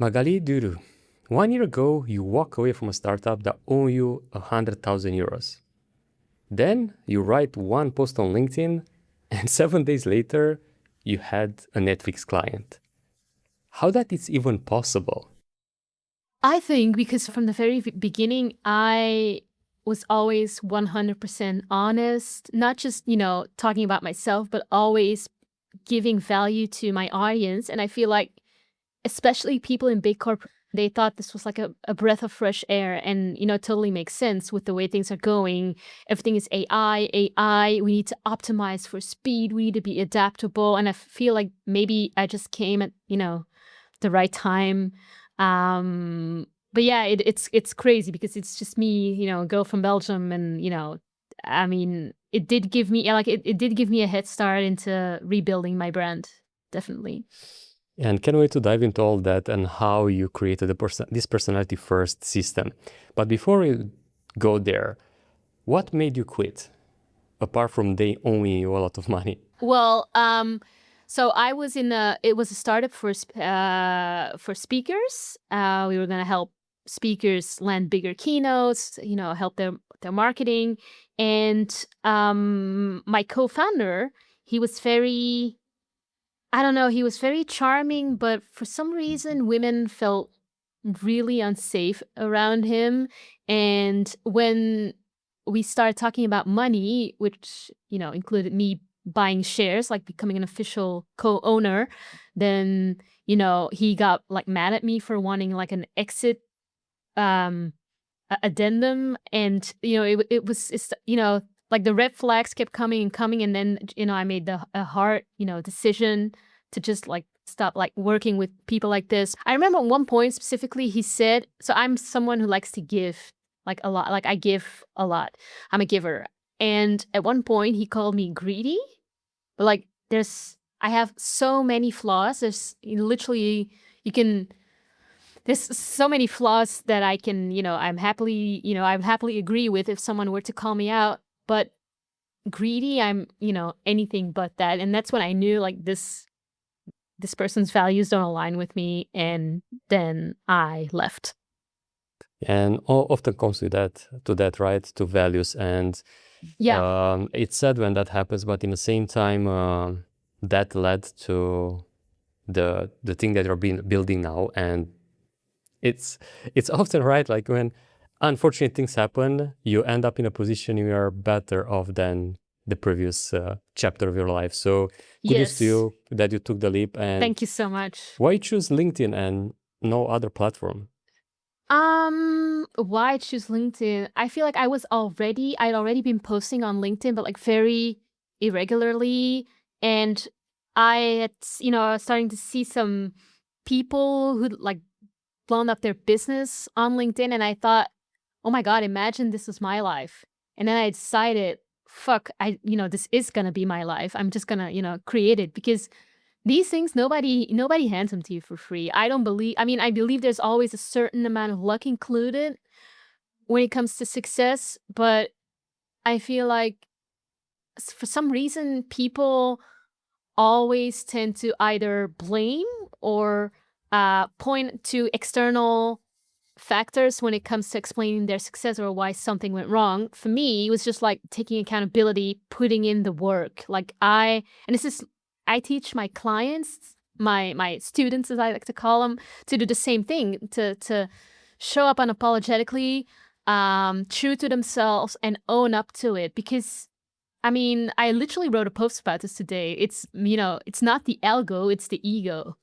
Magali De Reu, 1 year ago, you walk away from a startup that owed you 100,000 euros. Then you write one post on LinkedIn, and 7 days later, you had a Netflix client. How that is even possible? I think because from the very beginning, I was always 100% honest, not just, talking about myself, but always giving value to my audience. And I feel like, especially people in big corporate, they thought this was like a breath of fresh air and, totally makes sense with the way things are going. Everything is AI. We need to optimize for speed. We need to be adaptable. And I feel like maybe I just came at, the right time. But yeah, it's crazy because it's just me, a girl from Belgium, and I mean, it did give me it did give me a head start into rebuilding my brand, definitely. And can't wait to dive into all that and how you created this personality first system. But before we go there, what made you quit? Apart from they owing you a lot of money. Well, so I was it was a startup for speakers. We were gonna help speakers land bigger keynotes, help their marketing. And my co-founder, he was very, I don't know, he was very charming, but for some reason, women felt really unsafe around him. And when we started talking about money, which, included me buying shares, like becoming an official co-owner, then, he got like mad at me for wanting like an exit um addendum. And, it's like the red flags kept coming and coming. And then, I made a hard, decision to just like stop like working with people like this. I remember at one point specifically, he said, so I'm someone who likes to give like a lot, like I give a lot. I'm a giver. And at one point he called me greedy, but like I have so many flaws. Literally, there's so many flaws that I can, I would happily agree with if someone were to call me out. But greedy, I'm, anything but that. And that's when I knew like this person's values don't align with me. And then I left. And often comes to that, right? To values. And Yeah. It's sad when that happens, but in the same time, that led to the thing that you're building now. And it's often right, like when unfortunate things happen, you end up in a position you are better off than the previous chapter of your life. So kudos to you that you took the leap. And thank you so much. Why choose LinkedIn and no other platform? Why choose LinkedIn? I feel like I'd already been posting on LinkedIn, but like very irregularly. And I had, I was starting to see some people who like blown up their business on LinkedIn. And I thought, oh my God, imagine this was my life. And then I decided, fuck, this is gonna be my life. I'm just gonna, create it, because these things, nobody hands them to you for free. I believe there's always a certain amount of luck included when it comes to success, but I feel like for some reason people always tend to either blame or point to external factors when it comes to explaining their success or why something went wrong. For me, it was just like taking accountability, putting in the work. I teach my clients, my students, as I like to call them, to do the same thing, to show up unapologetically, true to themselves, and own up to it. Because, I literally wrote a post about this today. It's, it's not the algo, it's the ego.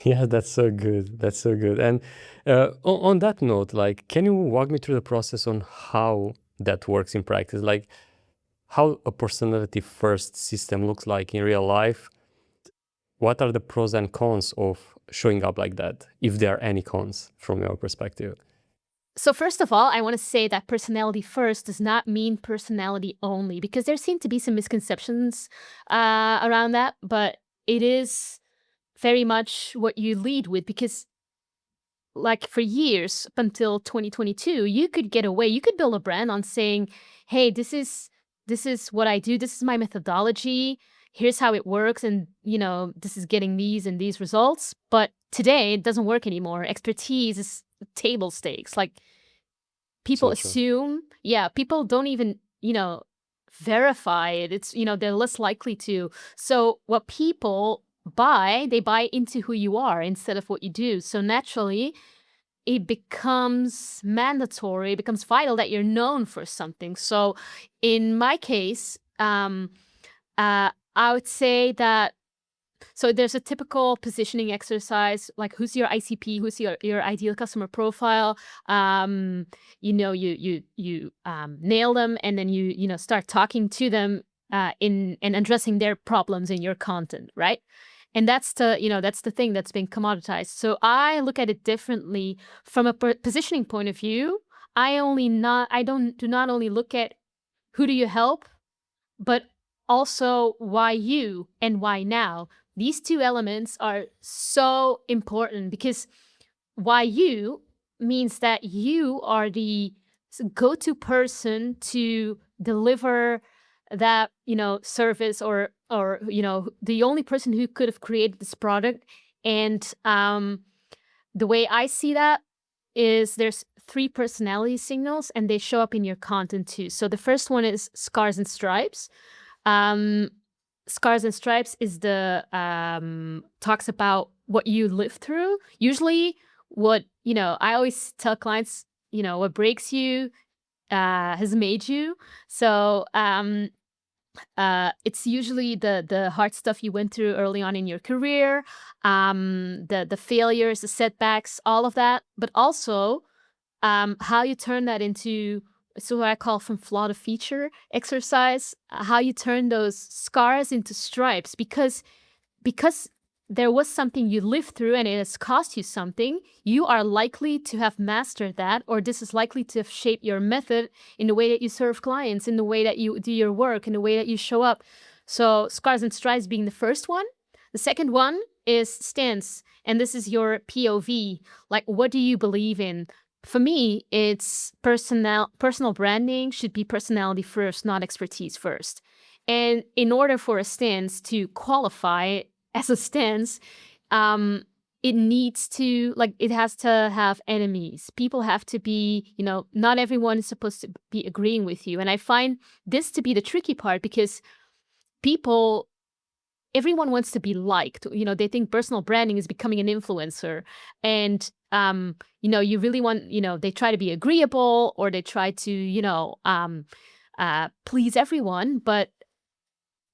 Yeah, that's so good. That's so good. And on that note, like, can you walk me through the process on how that works in practice? Like, how a personality first system looks like in real life? What are the pros and cons of showing up like that, if there are any cons from your perspective? So first of all, I want to say that personality first does not mean personality only, because there seem to be some misconceptions around that, but it is very much what you lead with. Because like for years, up until 2022, you could build a brand on saying, hey, this is what I do, this is my methodology, here's how it works, and this is getting these and these results. But today it doesn't work anymore. Expertise is table stakes. Like, people So true. assume, people don't even verify it. It's they're less likely to. So what people buy, they buy into who you are instead of what you do. So naturally it becomes mandatory, it becomes vital that you're known for something. So in my case, I would say that, so there's a typical positioning exercise, like who's your ICP, who's your ideal customer profile. You nail them, and then you start talking to them in and addressing their problems in your content, right? And that's the thing that's been commoditized. So I look at it differently from a positioning point of view. Do not only look at who do you help, but also why you and why now. These two elements are so important, because why you means that you are the go-to person to deliver that service, or the only person who could have created this product. And the way I see that is there's 3 personality signals, and they show up in your content too. So the first one is scars and stripes. Um, Scars and stripes is the talks about what you lived through. Usually, what I always tell clients, what breaks you has made you. So it's usually the hard stuff you went through early on in your career, the failures, the setbacks, all of that, but also how you turn that into, so what I call from flaw to feature exercise, how you turn those scars into stripes, because there was something you lived through and it has cost you something. You are likely to have mastered that, or this is likely to have shaped your method in the way that you serve clients, in the way that you do your work, in the way that you show up. So scars and stripes being the first one. The second one is stance, and this is your POV. Like, what do you believe in? For me, it's personal branding should be personality first, not expertise first. And in order for a stance to qualify as a stance, it needs to, it has to have enemies. People have to be, not everyone is supposed to be agreeing with you. And I find this to be the tricky part, because everyone wants to be liked. They think personal branding is becoming an influencer. And, you really want, they try to be agreeable, or they try to, please everyone. But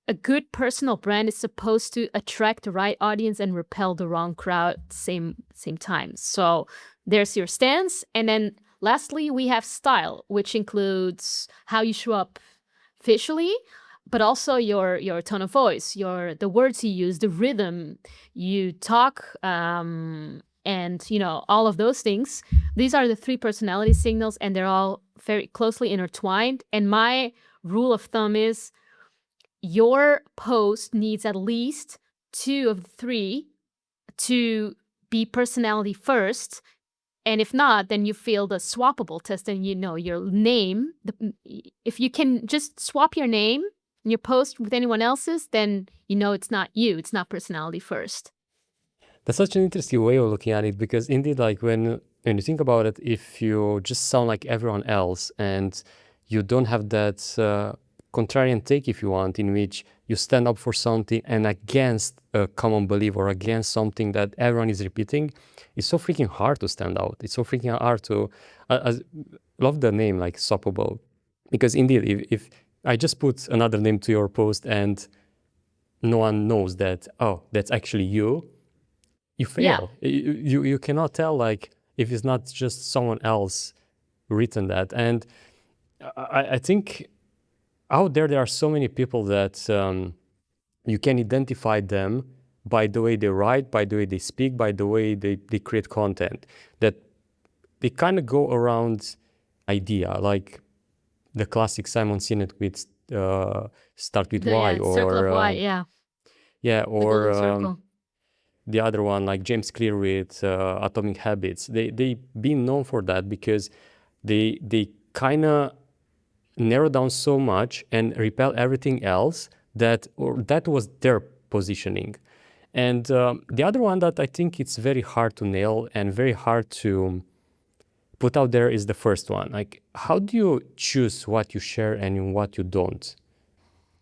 a good personal brand is supposed to attract the right audience and repel the wrong crowd at the same time. So there's your stance. And then lastly, we have style, which includes how you show up visually, but also your tone of voice, the words you use, the rhythm you talk, and all of those things. These are the 3 personality signals, and they're all very closely intertwined. And my rule of thumb is your post needs at least 2 of the 3 to be personality first. And if not, then you fail the swappable test, and your name. If you can just swap your name and your post with anyone else's, then it's not you. It's not personality first. That's such an interesting way of looking at it, because indeed, like when you think about it, if you just sound like everyone else and you don't have that contrarian take, if you want, in which you stand up for something and against a common belief or against something that everyone is repeating, it's so freaking hard to stand out. It's so freaking hard to, I love the name, like swappable, because indeed, if I just put another name to your post and no one knows that, oh, that's actually you fail. Yeah. You cannot tell, like, if it's not just someone else written that. And I think out there are so many people that you can identify them by the way they write, by the way they speak, by the way they create content, that they kind of go around idea, like the classic Simon Sinek with start with why, or Circle of why, yeah. Yeah, The golden or circle. the other one, like James Clear with Atomic Habits. They been known for that, because they kind of narrow down so much and repel everything else that was their positioning. And the other one that I think it's very hard to nail and very hard to put out there is the first one. Like, how do you choose what you share and what you don't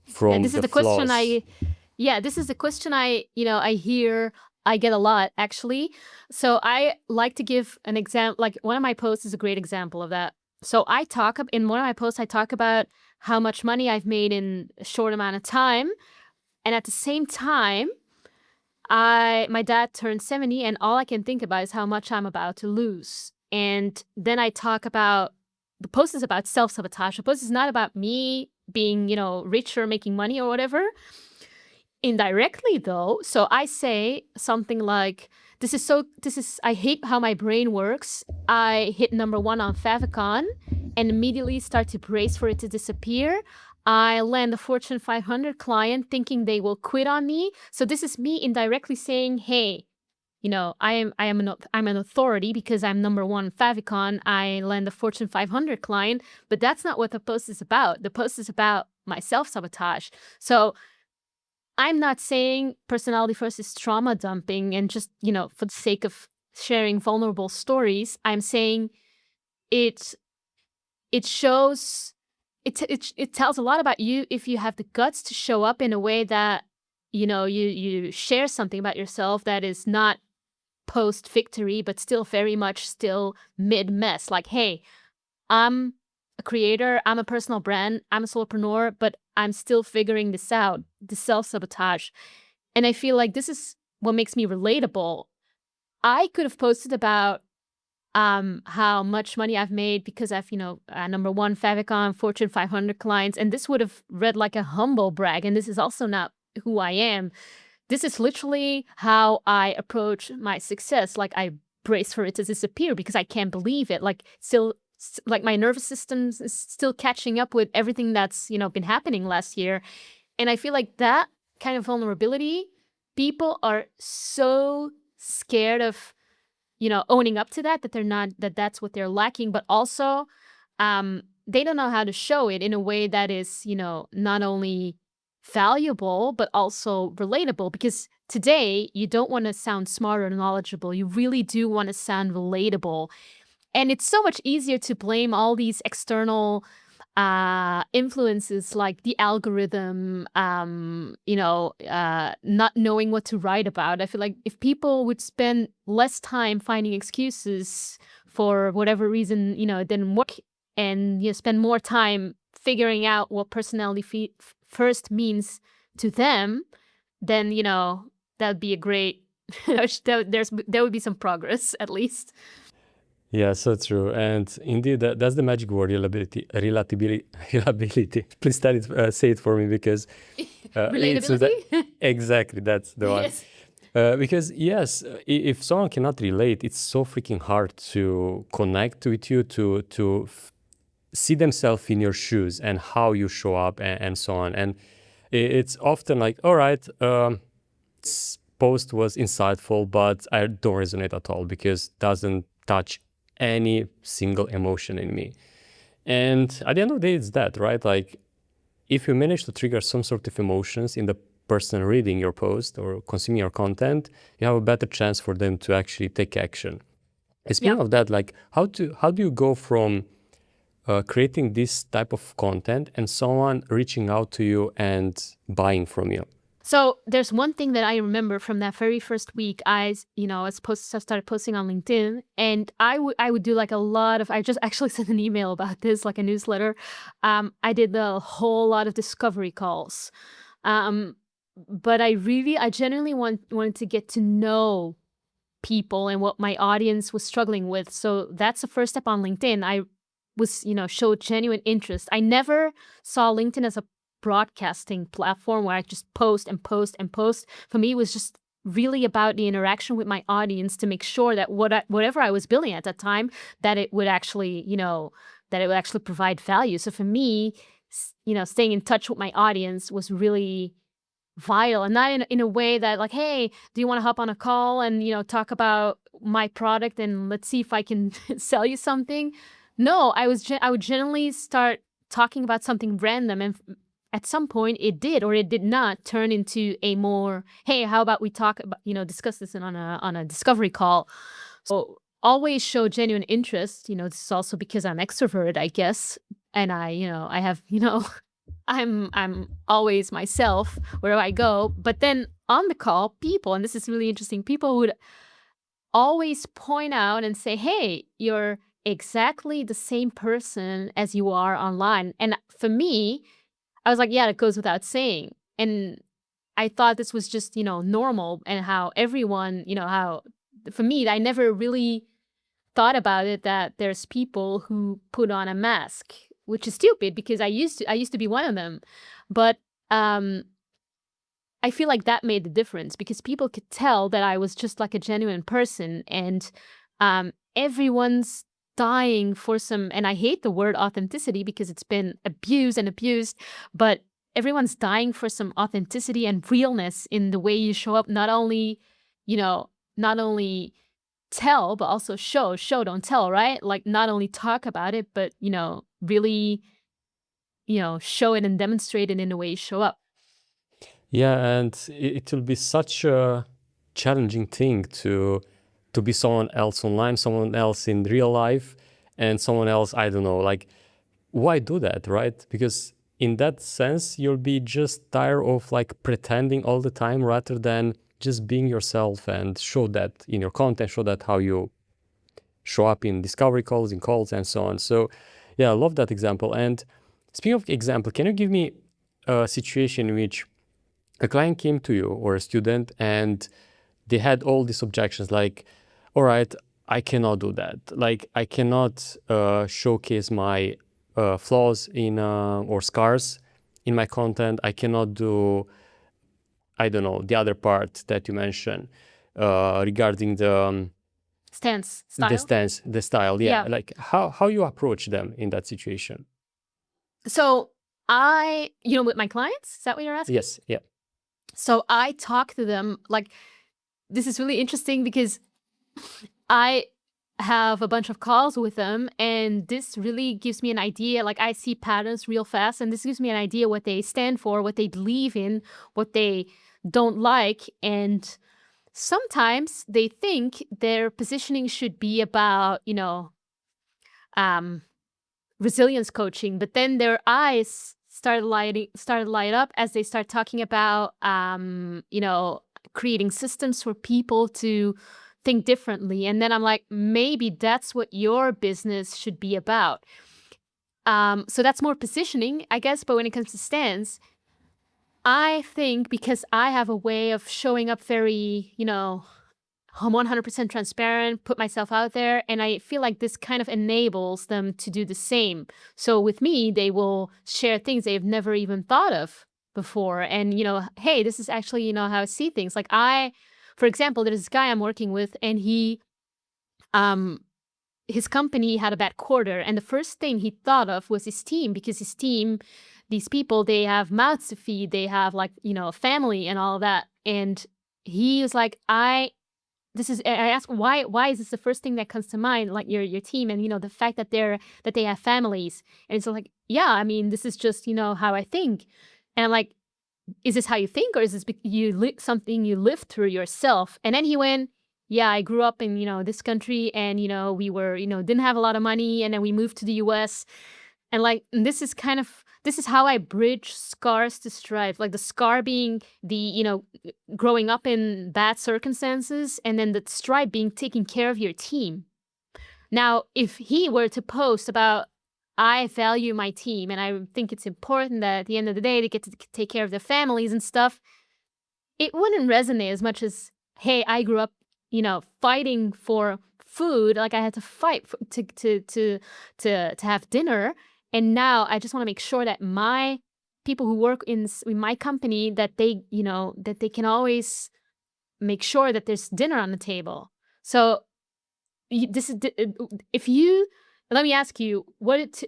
from This is the the question flaws? this is the question I hear, I get a lot actually. So I like to give an example. Like one of my posts is a great example of that. So in one of my posts, I talk about how much money I've made in a short amount of time. And at the same time, my dad turned 70 and all I can think about is how much I'm about to lose. And then I talk about, the post is about self-sabotage. The post is not about me being, rich or making money or whatever. Indirectly though, so I say something like, I hate how my brain works. I hit #1 on Favicon and immediately start to brace for it to disappear. I land a Fortune 500 client thinking they will quit on me. So this is me indirectly saying, hey, I'm an authority because I'm #1 Favicon. I land a Fortune 500 client, but that's not what the post is about. The post is about my self-sabotage. So I'm not saying personality first is trauma dumping and just, for the sake of sharing vulnerable stories. I'm saying it shows, it tells a lot about you if you have the guts to show up in a way that, you share something about yourself that is not post victory, but still very much still mid mess. Like, hey, I'm a creator, I'm a personal brand, I'm a solopreneur, but I'm still figuring this out, the self-sabotage. And I feel like this is what makes me relatable. I could have posted about how much money I've made because I've, #1 Favicon, Fortune 500 clients, and this would have read like a humble brag, and this is also not who I am. This is literally how I approach my success. Like I brace for it to disappear because I can't believe it. Like still, like my nervous system is still catching up with everything that's, been happening last year. And I feel like that kind of vulnerability, people are so scared of, owning up to that, that's what they're lacking, but also they don't know how to show it in a way that is, not only valuable, but also relatable. Because today you don't want to sound smart or knowledgeable. You really do want to sound relatable. And it's so much easier to blame all these external influences like the algorithm, not knowing what to write about. I feel like if people would spend less time finding excuses for whatever reason, it didn't work, and spend more time figuring out what personality first means to them, then, that would be a great, there would be some progress at least. Yeah, so true. And indeed, that's the magic word, relatability. Please say it for me because Relatability? exactly, that's the one. Yes. Because yes, if someone cannot relate, it's so freaking hard to connect with you, to see themselves in your shoes and how you show up and so on. And it's often like, all right, this post was insightful, but I don't resonate at all because it doesn't touch any single emotion in me. And at the end of the day, it's that, right? Like, if you manage to trigger some sort of emotions in the person reading your post or consuming your content, you have a better chance for them to actually take action. And speaking of that, like, how do you go from creating this type of content and someone reaching out to you and buying from you? So there's one thing that I remember from that very first week. I started posting on LinkedIn, and I would do like a lot of, I just actually sent an email about this, like a newsletter. I did a whole lot of discovery calls. But I genuinely wanted to get to know people and what my audience was struggling with. So that's the first step on LinkedIn. I was, showed genuine interest. I never saw LinkedIn as a broadcasting platform where I just post and post and post. For me, it was just really about the interaction with my audience to make sure that whatever I was building at that time, that it would actually, provide value. So for me, staying in touch with my audience was really vital, and not in a way that like, hey, do you want to hop on a call and, talk about my product and let's see if I can sell you something. No, I would generally start talking about something random. And at some point it did or it did not turn into a more, hey, how about we talk about, discuss this on a discovery call. So always show genuine interest. This is also because I'm extrovert, I guess. And I have, I'm always myself wherever I go. But then on the call, people, and this is really interesting, people would always point out and say, hey, you're exactly the same person as you are online. And for me, I was like, yeah, that goes without saying. And I thought this was just, normal, and how everyone, how for me, I never really thought about it that there's people who put on a mask, which is stupid because I used to be one of them. But um I feel like that made the difference because people could tell that I was just like a genuine person, and everyone's dying for some, and I hate the word authenticity because it's been abused and abused, but everyone's dying for some authenticity and realness in the way you show up, not only tell, but also show, don't tell, right? Like not only talk about it, but really, show it and demonstrate it in the way you show up. Yeah, and it will be such a challenging thing to be someone else online, someone else in real life, and someone else, I don't know, like why do that, right? Because in that sense, you'll be just tired of like pretending all the time rather than just being yourself and show that in your content, show that how you show up in discovery calls, in calls, and so on. So yeah, I love that example. And speaking of example, can you give me a situation in which a client came to you or a student and they had all these objections like, all right, I cannot do that. Like I cannot showcase my flaws in or scars in my content. I cannot do, I don't know, the other part that you mentioned regarding Style. the style. Yeah, Yeah. like how you approach them in that situation. So with my clients, is that what you're asking? Yes, yeah. So I talk to them like, this is really interesting because I have a bunch of calls with them, and this really gives me an idea. Like I see patterns real fast, and this gives me an idea what they stand for, what they believe in, what they don't like. And sometimes they think their positioning should be about, um, resilience coaching, but then their eyes started light up as they start talking about creating systems for people to think differently. And then I'm like, maybe that's what your business should be about. So that's more positioning, I guess. But when it comes to stance, I think because I have a way of showing up very, I'm 100% transparent, put myself out there, and I feel like this kind of enables them to do the same. So with me, they will share things they've never even thought of before. And, hey, this is actually, how I see things. Like for example, there's this guy I'm working with, and um, his company had a bad quarter. And the first thing he thought of was his team, because his team, these people, they have mouths to feed, they have like, a family and all of that. And he was like, I asked, why is this the first thing that comes to mind, like your team, and the fact that they have families. And it's like, yeah, I mean, this is just how I think. And I'm like, is this how you think, or is this something you lived through yourself? And then he went, yeah, I grew up in this country, and we were didn't have a lot of money, and then we moved to the US. And like, this is how I bridge scars to strive. Like the scar being the, growing up in bad circumstances, and then the strive being taking care of your team. Now, if he were to post about, I value my team and I think it's important that at the end of the day they get to take care of their families and stuff, it wouldn't resonate as much as, hey, I grew up, fighting for food. Like I had to fight to have dinner, and now I just want to make sure that my people who work in my company, that they can always make sure that there's dinner on the table. So this is if you let me ask you,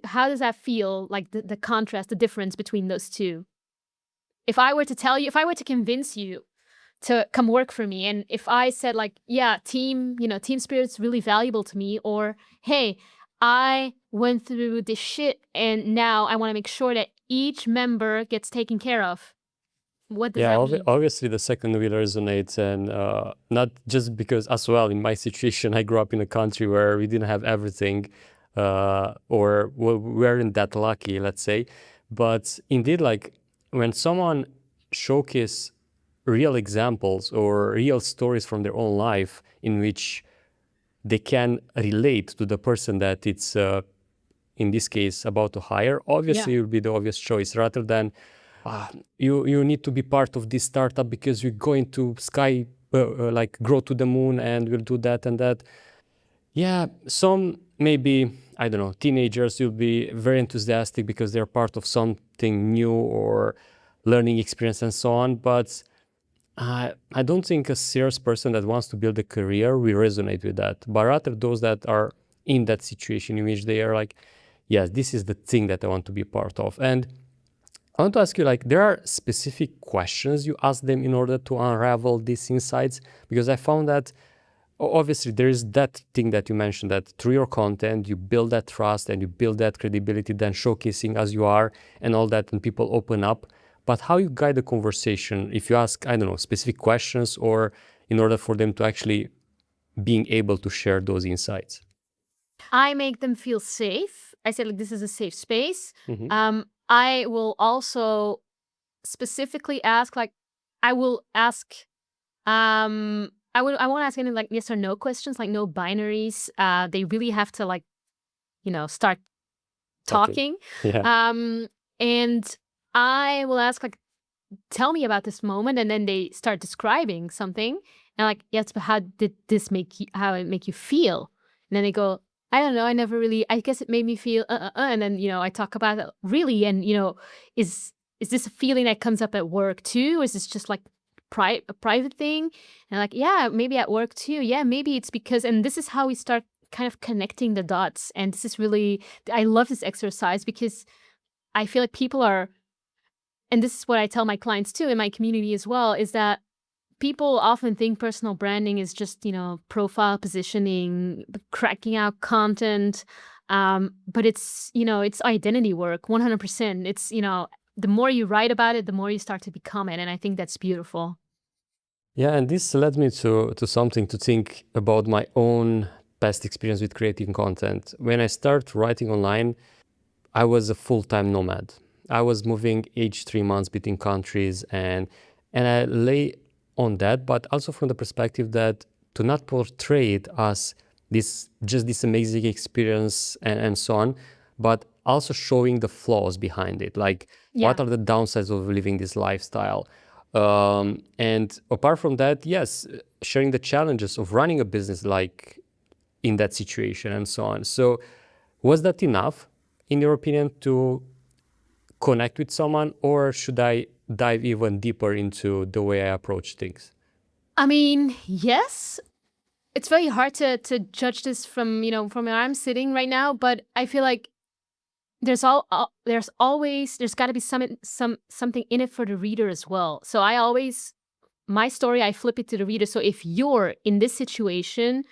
how does that feel, like the contrast, the difference between those two? If I were to tell you, if I were to convince you to come work for me, and if I said like, yeah, team spirit's really valuable to me, or hey, I went through this shit and now I want to make sure that each member gets taken care of. What does that mean? Obviously the second will resonate, and not just because as well in my situation I grew up in a country where we didn't have everything, or we weren't that lucky, let's say. But indeed, like when someone showcase real examples or real stories from their own life in which they can relate to the person that it's in this case about to hire, obviously it will be the obvious choice rather than you need to be part of this startup because you're going to like grow to the moon and we'll do that and that. Yeah, some maybe, I don't know, teenagers will be very enthusiastic because they're part of something new or learning experience and so on. But I don't think a serious person that wants to build a career will resonate with that, but rather those that are in that situation in which they are like, yes, this is the thing that I want to be part of. And I want to ask you, like, there are specific questions you ask them in order to unravel these insights? Because I found that obviously there is that thing that you mentioned, that through your content, you build that trust and you build that credibility, then showcasing as you are and all that, and people open up. But how you guide the conversation, if you ask, I don't know, specific questions, or in order for them to actually being able to share those insights? I make them feel safe. I say, like, this is a safe space. Mm-hmm. I will also specifically ask, like, I will ask, I won't ask any like yes or no questions, like no binaries. They really have to like, start talking. Yeah. And I will ask like, tell me about this moment, and then they start describing something, and like, yes, but how did this how it make you feel? And then they go, I don't know, I guess it made me feel, and then, I talk about it really, and, is this a feeling that comes up at work too? Or is this just like a private thing? And like, yeah, maybe at work too. Yeah, maybe it's because, and this is how we start kind of connecting the dots. And this is really, I love this exercise because I feel like people are, and this is what I tell my clients too in my community as well, is that people often think personal branding is just, profile positioning, cracking out content. But it's identity work, 100%. It's, the more you write about it, the more you start to become it. And I think that's beautiful. Yeah, and this led me to something to think about my own past experience with creating content. When I started writing online, I was a full-time nomad. I was moving each 3 months between countries, and I lay on that, but also from the perspective that to not portray it as this amazing experience and so on, but also showing the flaws behind it. Like, what are the downsides of living this lifestyle? And apart from that, yes, sharing the challenges of running a business like in that situation and so on. So was that enough, in your opinion, to connect with someone, or should I dive even deeper into the way I approach things? I mean, yes. It's very hard to judge this from, from where I'm sitting right now, but I feel like there's got to be something in it for the reader as well. So my story, I flip it to the reader. So if you're in this situation,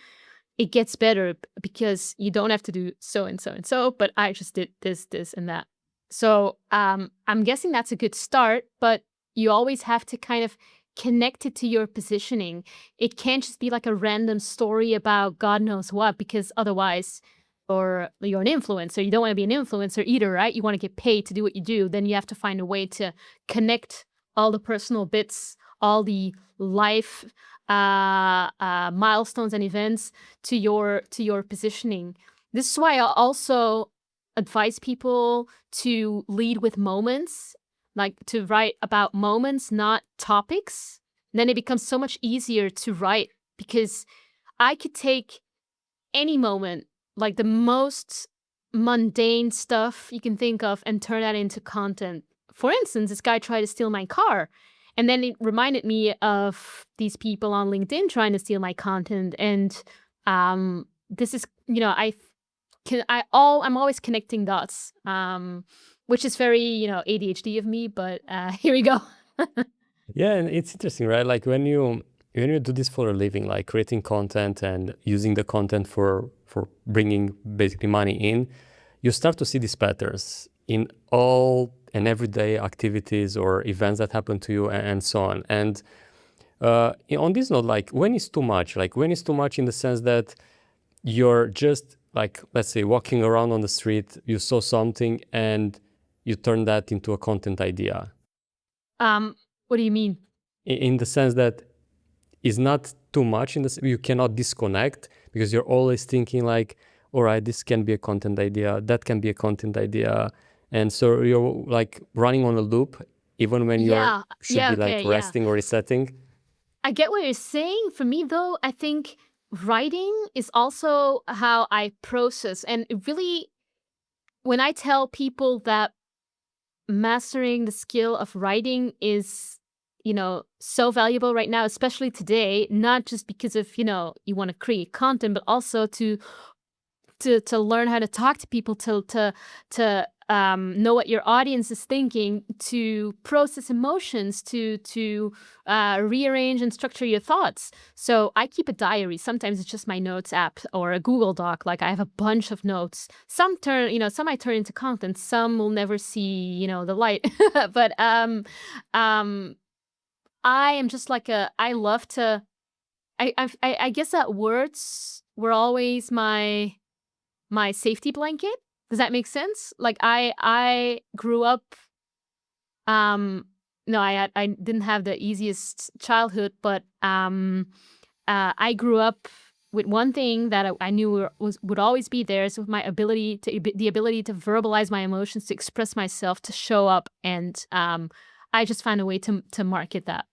it gets better because you don't have to do so and so and so, but I just did this and that. So I'm guessing that's a good start, but you always have to kind of connect it to your positioning. It can't just be like a random story about God knows what, because otherwise, or you're an influencer. You don't want to be an influencer either, right? You want to get paid to do what you do. Then you have to find a way to connect all the personal bits, all the life milestones and events to your positioning. This is why I also advise people to lead with moments, like to write about moments, not topics. Then it becomes so much easier to write because I could take any moment, like the most mundane stuff you can think of, and turn that into content. For instance, this guy tried to steal my car. And then it reminded me of these people on LinkedIn trying to steal my content. And this is, I'm always connecting dots, which is very, ADHD of me, but here we go. Yeah, and it's interesting, right? Like when you do this for a living, like creating content and using the content for bringing basically money in, you start to see these patterns in all and everyday activities or events that happen to you and so on. And on this note, like when is too much? Like when is too much in the sense that you're just like, let's say, walking around on the street, you saw something and you turn that into a content idea. What do you mean? In the sense that it's not too much in this, you cannot disconnect because you're always thinking like, all right, this can be a content idea, that can be a content idea. And so you're like running on a loop, even when you're Yeah. should Yeah. be like Okay. Yeah. resting or resetting. I get what you're saying. For me, though, I think writing is also how I process. And it really, when I tell people that mastering the skill of writing is, so valuable right now, especially today, not just because of, you want to create content, but also to learn how to talk to people, to know what your audience is thinking, to process emotions, to rearrange and structure your thoughts. So I keep a diary. Sometimes it's just my notes app or a Google Doc. Like I have a bunch of notes. Some I turn into content. Some will never see, the light. But I am just like I love to. I guess that words were always my safety blanket. Does that make sense? Like I grew up, no, I didn't have the easiest childhood, but I grew up with one thing that I knew would always be there, is with my ability the ability to verbalize my emotions, to express myself, to show up, and I just found a way to market that.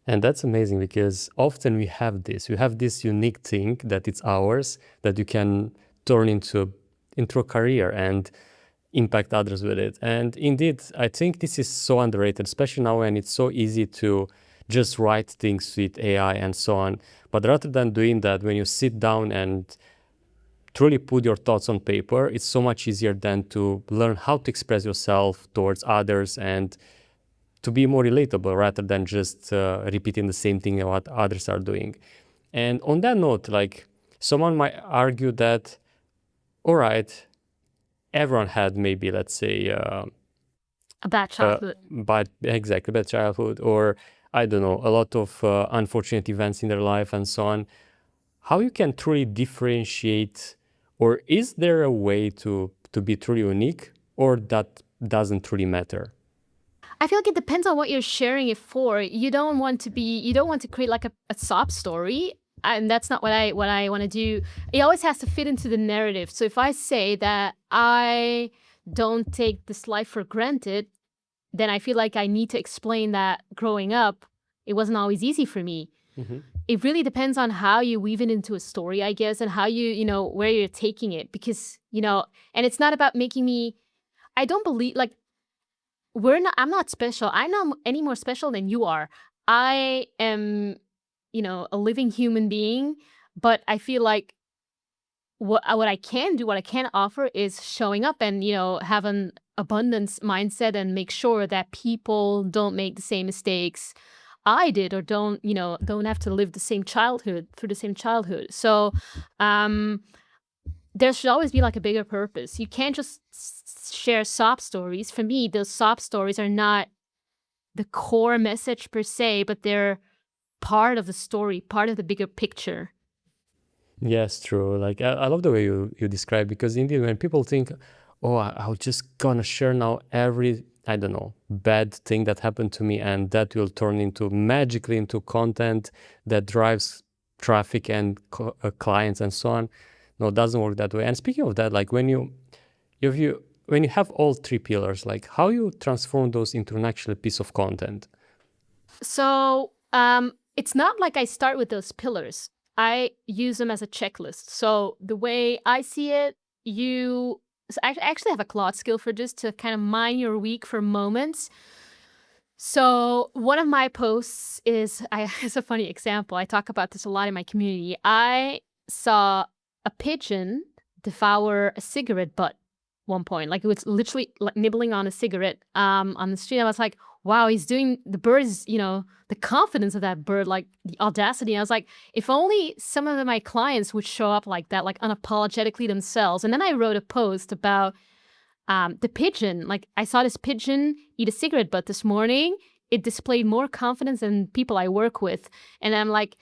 And that's amazing because often we have this unique thing that it's ours, that you can turn into a career and impact others with it. And indeed, I think this is so underrated, especially now when it's so easy to just write things with AI and so on. But rather than doing that, when you sit down and truly put your thoughts on paper, it's so much easier than to learn how to express yourself towards others and to be more relatable rather than just repeating the same thing what others are doing. And on that note, like someone might argue that, all right, everyone had maybe, let's say, A bad childhood. bad childhood, or I don't know, a lot of unfortunate events in their life and so on. How you can truly differentiate, or is there a way to be truly unique, or that doesn't truly matter? I feel like it depends on what you're sharing it for. You don't want to create like a sob story. And that's not what I want to do. It always has to fit into the narrative. So if I say that I don't take this life for granted, then I feel like I need to explain that growing up, it wasn't always easy for me. Mm-hmm. It really depends on how you weave it into a story, I guess, and how where you're taking it. Because, and it's not about making me, I don't believe, like, I'm not special. I'm not any more special than you are. I am, a living human being, but I feel like what I can do, what I can offer is showing up and, have an abundance mindset and make sure that people don't make the same mistakes I did, or don't have to live through the same childhood. So, there should always be like a bigger purpose. You can't just share sob stories. For me, those sob stories are not the core message per se, but they're part of the story, part of the bigger picture. Yes, true. Like I love the way you describe, because indeed when people think, oh, I'll just gonna share now every, I don't know, bad thing that happened to me, and that will turn into magically into content that drives traffic and clients and so on. No, it doesn't work that way. And speaking of that, like when when you have all three pillars, like how you transform those into an actual piece of content? So it's not like I start with those pillars. I use them as a checklist. So the way I see it, I actually have a Claude skill for this, to kind of mine your week for moments. So one of my posts it's a funny example. I talk about this a lot in my community. I saw a pigeon devour a cigarette butt one point. Like it was literally like nibbling on a cigarette on the street. I was like, wow, the bird is, the confidence of that bird, like the audacity. I was like, if only some of my clients would show up like that, like unapologetically themselves. And then I wrote a post about the pigeon, like I saw this pigeon eat a cigarette butt this morning. It displayed more confidence than people I work with. And I'm like,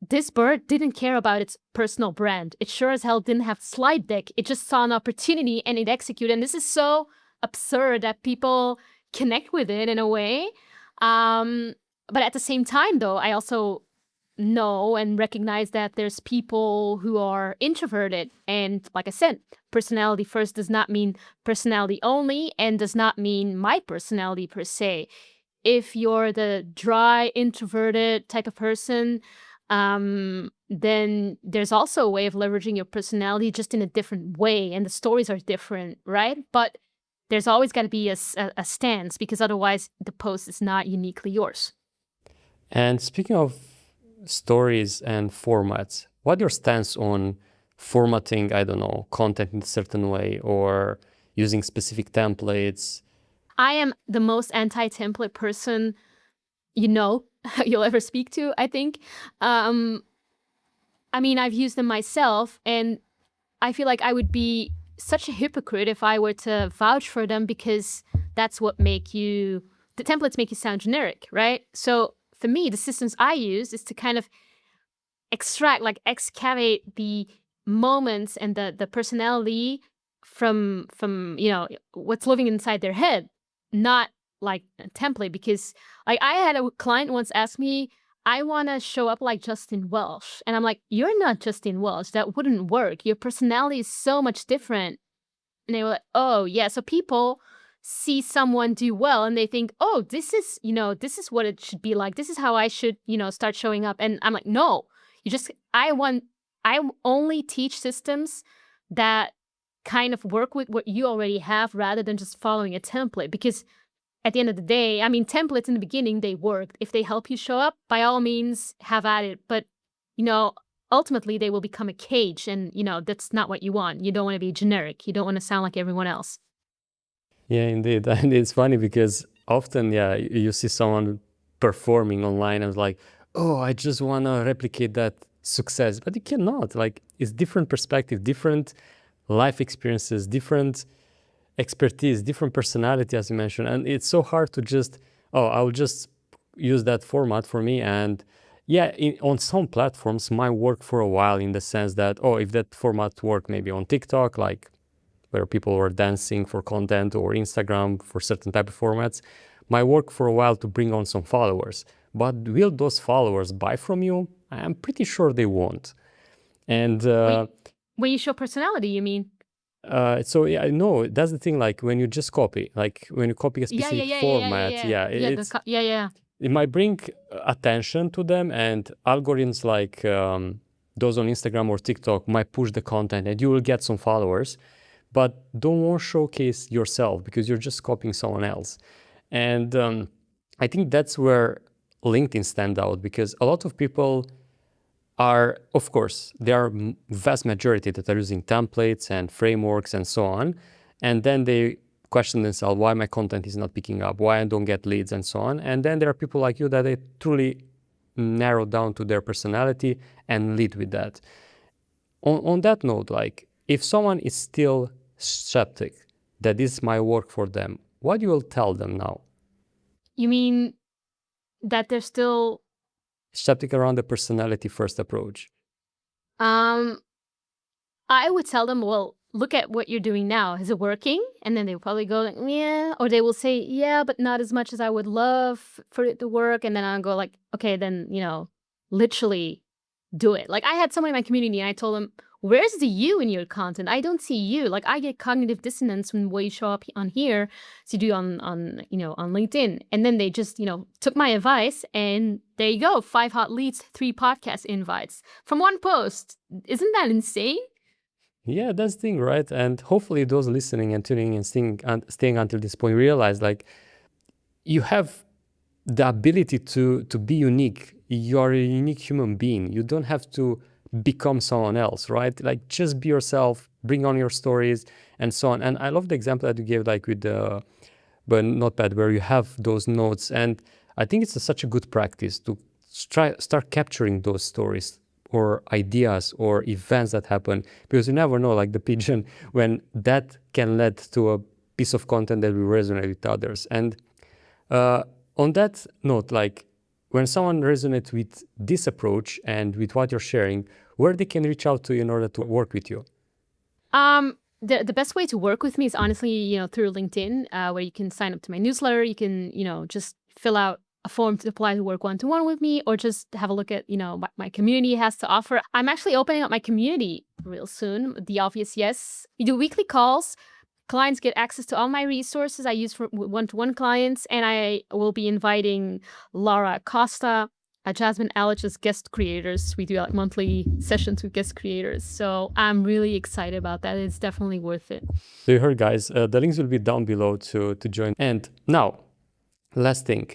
this bird didn't care about its personal brand. It sure as hell didn't have slide deck. It just saw an opportunity and it executed. And this is so absurd that people connect with it in a way. But at the same time, though, I also know and recognize that there's people who are introverted. And like I said, personality first does not mean personality only and does not mean my personality per se. If you're the dry, introverted type of person, then there's also a way of leveraging your personality just in a different way. And the stories are different, right? But there's always got to be a stance, because otherwise the post is not uniquely yours. And speaking of stories and formats, what's your stance on formatting, I don't know, content in a certain way or using specific templates? I am the most anti-template person you'll ever speak to, I think. I mean, I've used them myself, and I feel like I would be such a hypocrite if I were to vouch for them, because that's what the templates make you sound generic, right? So for me, the systems I use is to kind of excavate the moments and the personality from what's living inside their head, not like a template. Because like I had a client once ask me, I want to show up like Justin Welsh, and I'm like, you're not Justin Welsh. That wouldn't work. Your personality is so much different. And they were like, oh yeah. So people see someone do well and they think, oh, this is what it should be like. This is how I should, start showing up. And I'm like, no, I only teach systems that kind of work with what you already have rather than just following a template. Because at the end of the day, I mean, templates in the beginning, they worked. If they help you show up, by all means, have at it. But, ultimately they will become a cage, and, that's not what you want. You don't want to be generic. You don't want to sound like everyone else. Yeah, indeed. And it's funny because often, you see someone performing online and it's like, oh, I just want to replicate that success. But you cannot. Like, it's different perspective, different life experiences, different expertise, different personality, as you mentioned. And it's so hard to just, I'll just use that format for me. And yeah, on some platforms might work for a while, in the sense that, if that format worked maybe on TikTok, like where people were dancing for content, or Instagram for certain type of formats, might work for a while to bring on some followers. But will those followers buy from you? I'm pretty sure they won't. And when you show personality, you mean? So yeah, no, that's the thing. Like when you just copy, like when you copy a specific format, it might bring attention to them, and algorithms like those on Instagram or TikTok might push the content, and you will get some followers. But don't showcase yourself, because you're just copying someone else. And I think that's where LinkedIn stand out, because a lot of people are, of course, there are vast majority that are using templates and frameworks and so on. And then they question themselves, why my content is not picking up, why I don't get leads and so on. And then there are people like you that they truly narrow down to their personality and lead with that. On that note, like if someone is still skeptic that this might work for them, what you will tell them now? You mean that they're still skeptic around the personality first approach? I would tell them, well, look at what you're doing now. Is it working? And then they'll probably go like, yeah, or they will say, yeah, but not as much as I would love for it to work. And then I'll go like, okay, then, literally do it. Like I had someone in my community and I told them, where's the you in your content? I don't see you. Like I get cognitive dissonance when you show up on here, so you do on LinkedIn. And then they just, took my advice, and there you go. 5 hot leads, 3 podcast invites from one post. Isn't that insane? Yeah, that's the thing, right? And hopefully those listening and tuning and staying until this point realize, like, you have the ability to be unique. You're a unique human being. You don't have to become someone else, right? Like just be yourself, bring on your stories and so on. And I love the example that you gave, like with the notepad, where you have those notes. And I think it's such a good practice to start capturing those stories or ideas or events that happen, because you never know, like the pigeon, when that can lead to a piece of content that will resonate with others. And on that note, like when someone resonates with this approach and with what you're sharing, where they can reach out to you in order to work with you? The best way to work with me is honestly, through LinkedIn, where you can sign up to my newsletter. You can, just fill out a form to apply to work one-to-one with me, or just have a look at, what my community has to offer. I'm actually opening up my community real soon. The obvious yes. We do weekly calls. Clients get access to all my resources I use for one-to-one clients, and I will be inviting Laura Costa, Jasmine Ellich as guest creators. We do like monthly sessions with guest creators. So I'm really excited about that. It's definitely worth it. So you heard, guys, the links will be down below to join. And now, last thing.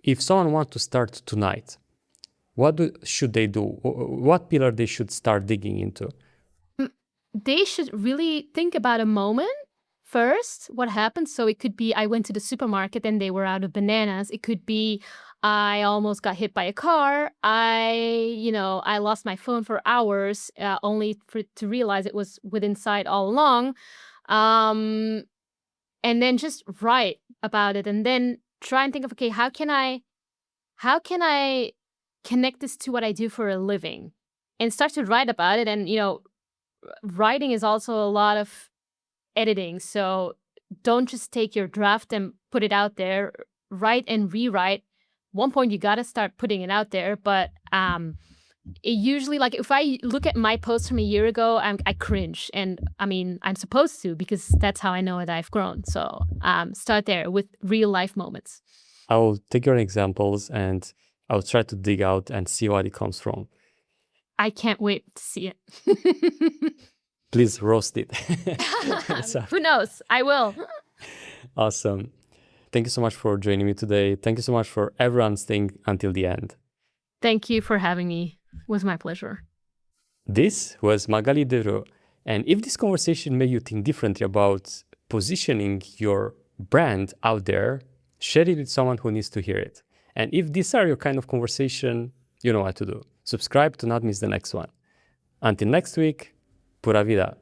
If someone wants to start tonight, what should they do? What pillar they should start digging into? They should really think about a moment first, what happened. So it could be I went to the supermarket and they were out of bananas. It could be I almost got hit by a car. I lost my phone for hours, only to realize it was within sight all along. And then just write about it, and then try and think of, okay, how can I connect this to what I do for a living, and start to write about it. And writing is also a lot of editing, so don't just take your draft and put it out there. Write and rewrite. One point you gotta start putting it out there, but it usually, like, if I look at my post from a year ago, I cringe, and I mean, I'm supposed to, because that's how I know that I've grown. So start there with real life moments. I'll take your examples and I'll try to dig out and see what it comes from. I can't wait to see it. Please roast it. Who knows? I will. Awesome. Thank you so much for joining me today. Thank you so much for everyone staying until the end. Thank you for having me. It was my pleasure. This was Magali De Reu. And if this conversation made you think differently about positioning your brand out there, share it with someone who needs to hear it. And if these are your kind of conversation, you know what to do. Subscribe to not miss the next one. Until next week, pura vida.